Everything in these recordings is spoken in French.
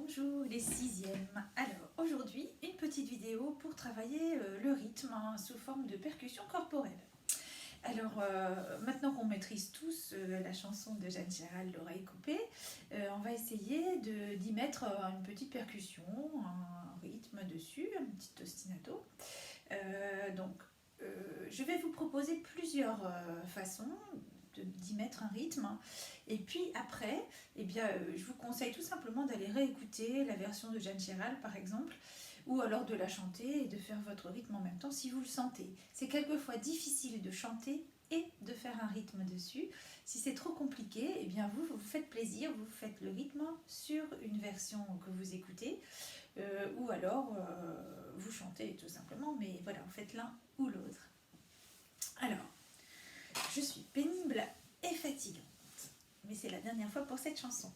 Bonjour les sixièmes. Alors aujourd'hui une petite vidéo pour travailler le rythme sous forme de percussion corporelle. Alors maintenant qu'on maîtrise tous la chanson de Jeanne Chéral, L'oreille coupée, on va essayer d'y mettre une petite percussion, un rythme dessus, un petit ostinato. Je vais vous proposer plusieurs façons d'y mettre un rythme. Et puis après, je vous conseille tout simplement d'aller réécouter la version de Jeanne Chéral par exemple, ou alors de la chanter et de faire votre rythme en même temps si vous le sentez. C'est quelquefois difficile de chanter et de faire un rythme dessus. Si c'est trop compliqué, vous vous faites plaisir, vous faites le rythme sur une version que vous écoutez, ou alors vous chantez tout simplement, mais voilà, vous faites l'un ou l'autre. Alors, je suis pénible et fatigante, mais c'est la dernière fois pour cette chanson.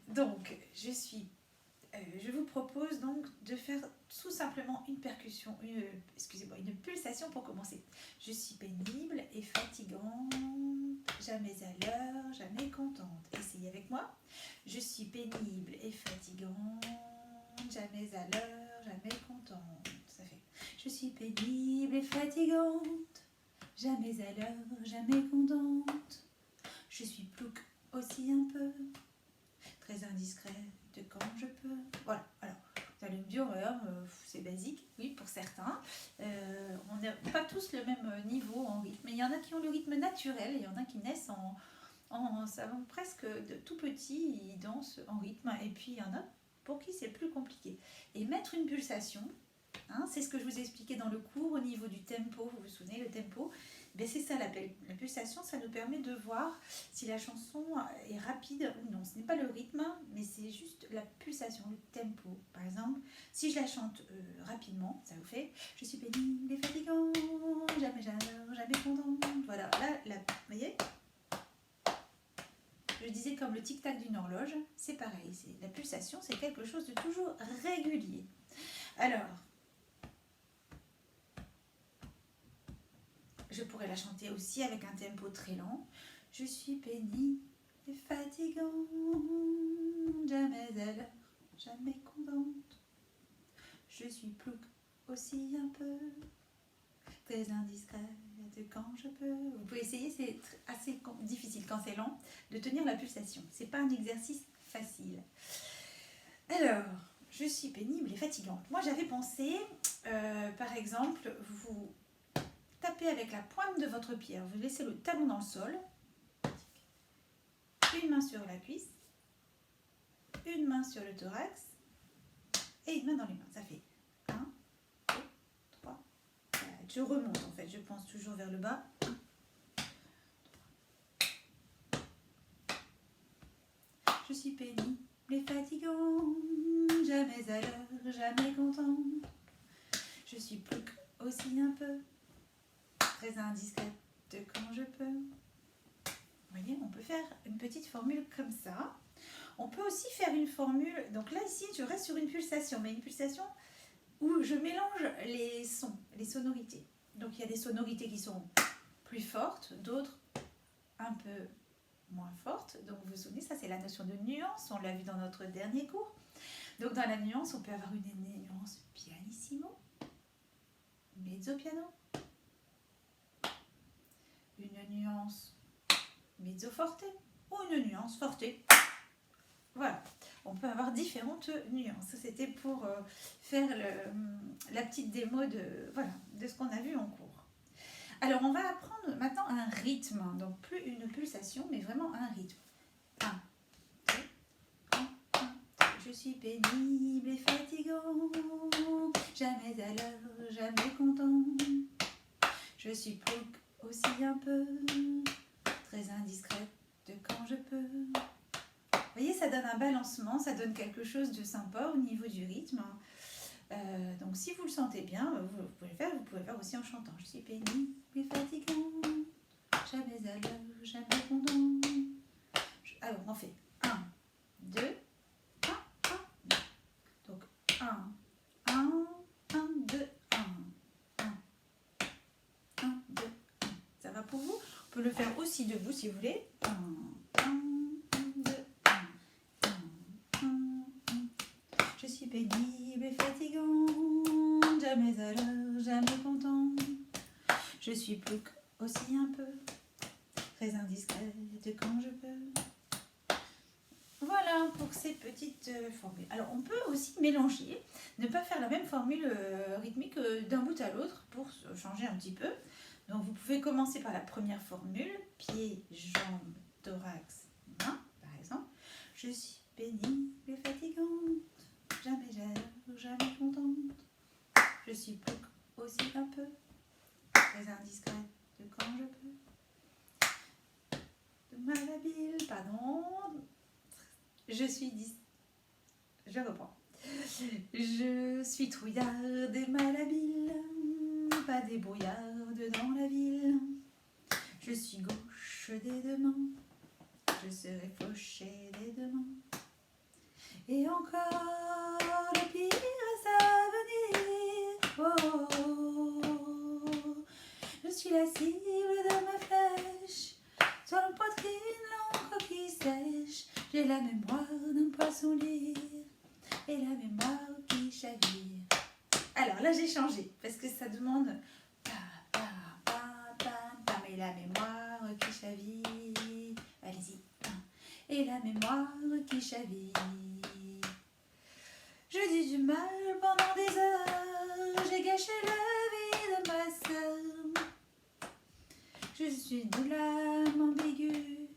Donc, je vous propose donc de faire tout simplement une percussion, une pulsation pour commencer. Je suis pénible et fatigante, jamais à l'heure, jamais contente. Essayez avec moi. Je suis pénible et fatigante, jamais à l'heure, jamais contente. Ça fait. Je suis pénible et fatigante, jamais à l'heure, jamais contente. Je suis plouc aussi un peu, très indiscrète quand je peux. Voilà, alors, vous allez me dire, c'est basique, oui, pour certains. On n'a pas tous le même niveau en rythme. Il y en a qui ont le rythme naturel, il y en a qui naissent presque de tout petit, ils dansent en rythme. Et puis il y en a pour qui c'est plus compliqué. Et mettre une pulsation, c'est ce que je vous ai expliqué dans le cours au niveau du tempo, vous vous souvenez, le tempo, c'est ça la pulsation, ça nous permet de voir si la chanson est rapide ou non. Ce n'est pas le rythme, mais c'est juste la pulsation, le tempo. Par exemple, si je la chante rapidement, ça vous fait « Je suis pénible et fatigante, jamais, jamais contente ». Voilà, là, vous voyez ? Je disais comme le tic-tac d'une horloge, c'est pareil. La pulsation, c'est quelque chose de toujours régulier. Alors, je pourrais la chanter aussi avec un tempo très lent. Je suis pénible et fatigante, jamais à l'heure, jamais contente. Je suis plouc aussi un peu, très indiscrète quand je peux. Vous pouvez essayer, c'est assez difficile quand c'est lent de tenir la pulsation. C'est pas un exercice facile. Alors, je suis pénible et fatigante. Moi, j'avais pensé, par exemple, vous tapez avec la pointe de votre pied. Vous laissez le talon dans le sol. Une main sur la cuisse. Une main sur le thorax. Et une main dans les mains. Ça fait 1, 2, 3, 4. Je remonte en fait. Je pense toujours vers le bas. 1, 2, 3. Je suis pénible et fatigante. Jamais à l'heure, jamais contente. Je suis plouc aussi un peu, très indiscrète quand je peux. Vous voyez, on peut faire une petite formule comme ça. On peut aussi faire une formule, donc là ici je reste sur une pulsation, mais une pulsation où je mélange les sons, les sonorités. Donc il y a des sonorités qui sont plus fortes, d'autres un peu moins fortes. Donc vous vous souvenez, ça c'est la notion de nuance, on l'a vu dans notre dernier cours. Donc dans la nuance, on peut avoir une nuance pianissimo, mezzo piano, une nuance mezzo forte ou une nuance forte. Voilà, on peut avoir différentes nuances. C'était pour faire la petite démo de ce qu'on a vu en cours. Alors on va apprendre maintenant un rythme, donc plus une pulsation, mais vraiment un rythme. 1, 2, 1, 1. Je suis pénible et fatigante, jamais à l'heure, jamais contente. Je suis plouc aussi un peu, très indiscrète quand je peux. Vous voyez, ça donne un balancement, ça donne quelque chose de sympa au niveau du rythme. Donc si vous le sentez bien, vous pouvez le faire aussi en chantant. Je suis pénible et fatigante, jamais à l'heure, jamais contente. Alors on fait 1, 2, 1, 1, 2. Donc 1, 1, 1, 2, 1, 1, 1, 2, 1. Ça va pour vous? On peut le faire aussi debout si vous voulez. 1, 1, 2, 1, 1, 1, 1. pénible et fatigante, jamais à l'heure, jamais contente. Je suis plouc aussi un peu, très indiscrète quand je peux. Voilà pour ces petites formules. Alors on peut aussi mélanger, ne pas faire la même formule rythmique d'un bout à l'autre pour changer un petit peu. Donc vous pouvez commencer par la première formule, pieds, jambes, thorax, mains par exemple. Je suis pénible et fatigante, jamais j'aime, jamais contente. Je suis plouc aussi un peu, très indiscrète quand je peux. Malhabile, pardon. Je reprends. Je suis trouillarde et malhabile, pas débrouillarde dans la ville. Je suis gauche des deux mains, je serai fauchée des deux mains. Et encore le pire est à venir. Oh, oh, oh. Je suis la cible de ma flèche, sur le poitrine l'encre qui sèche. J'ai la mémoire d'un poisson lyre et la mémoire qui chavire. Alors là j'ai changé parce que ça demande mais la mémoire qui chavire. Allez-y. Et la mémoire qui chavire. Je dis du mal pendant des heures, j'ai gâché la vie de ma sœur. Je suis de l'âme ambiguë,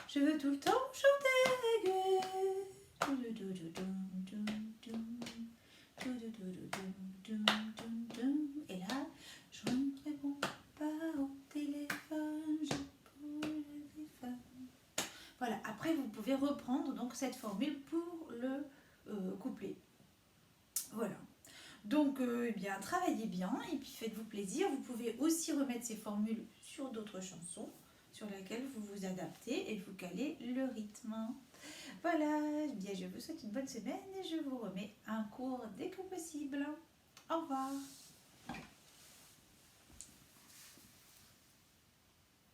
je veux tout le temps chanter aigu. Et là, je ne réponds pas au téléphone, je prends le téléphone. Voilà, après vous pouvez reprendre donc cette formule pour le couplet. Voilà. Donc, eh bien, travaillez bien et puis faites-vous plaisir. Vous pouvez aussi remettre ces formules sur d'autres chansons sur lesquelles vous vous adaptez et vous calez le rythme. Voilà, eh bien, je vous souhaite une bonne semaine et je vous remets un cours dès que possible. Au revoir.